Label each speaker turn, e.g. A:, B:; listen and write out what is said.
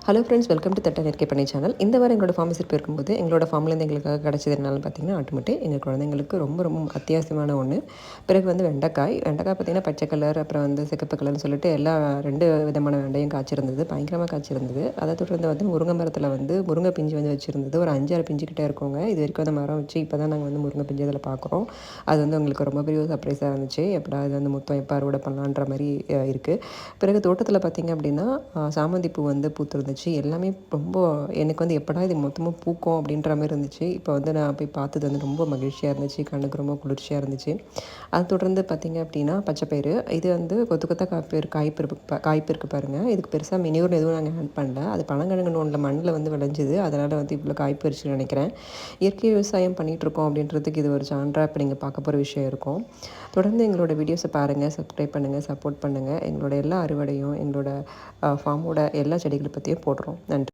A: Hello friends, welcome to தட்டன் இயற்கை பண்ணை channel. இந்த வாரம் எங்களோட ஃபார்ம் விசிட் போயிருக்கும்போது எங்களோட ஃபார்ம்லேருந்து எங்களுக்காக கிடச்சது என்னன்னு பார்த்தீங்கன்னா ஆட்டுமுட்டை. எங்கள் குழந்தைங்களுக்கு ரொம்ப ரொம்ப அத்தியாவசியமான ஒன்று. பிறகு வந்து வெண்டைக்காய் பார்த்தீங்கன்னா பச்சை கலர், அப்புறம் வந்து சிகப்பு கலர்னு சொல்லிட்டு எல்லா 2 விதமான வெண்டையும் காய்ச்சிருந்தது. பயங்கரமாக காய்ச்சிருந்தது. அதை தொடர்ந்து வந்து முருங்கை மரத்தில் வந்து முருங்கை பிஞ்சு வந்து வச்சுருந்தது. ஒரு 5-6 பிஞ்சு கிட்டே இருக்கோங்க. இது வரைக்கும் அந்த மரம் வச்சு இப்போ தான் நாங்கள் வந்து முருங்கை பிஞ்சு அதில் பார்க்குறோம். அது வந்து உங்களுக்கு ரொம்ப பெரிய சர்ப்ரைஸாக இருந்துச்சு. எப்படா இது வந்து மொத்தம் எப்போ அறுவடை பண்ணலான்ற மாதிரி இருக்குது. பிறகு தோட்டத்தில் பார்த்திங்க அப்படின்னா சாமந்தி பூ வந்து பூத்துருந்துச்சு. எல்லாமே ரொம்ப எனக்கு வந்து எப்படா இது மொத்தமாக பூக்கும் அப்படின்ற மாதிரி இருந்துச்சு. இப்போ வந்து நான் போய் பார்த்தது வந்து ரொம்ப மகிழ்ச்சியாக இருந்துச்சு. கண்ணுக்கு ரொம்ப குளிர்ச்சியாக இருந்துச்சு. அது தொடர்ந்து பார்த்திங்க அப்படின்னா பச்சைப்பயிறு. இது வந்து கொத்து கொத்தாக காய்ப்பு இருக்குது பாருங்கள். இதுக்கு பெருசாக மினியூர்னு எதுவும் நாங்கள் ஆட் பண்ணல. அது பனங்கிழங்கு நோண்டில் மண்ணில் வந்து விளைஞ்சுது. அதனால் வந்து இவ்வளோ காய்ப்பு வச்சுன்னு நினைக்கிறேன். இயற்கை விவசாயம் பண்ணிகிட்ருக்கோம் அப்படின்றதுக்கு இது ஒரு சான்றாக இப்போ நீங்கள் பார்க்க போகிற விஷயம் இருக்கும். தொடர்ந்து எங்களோட வீடியோஸை பாருங்கள், சப்ஸ்கிரைப் பண்ணுங்கள், சப்போர்ட் பண்ணுங்கள். எங்களோட எல்லா அறுவடையும் எங்களோட ஃபார்மோட எல்லா செடிகளை பற்றியும் போடுறோம். நன்றி.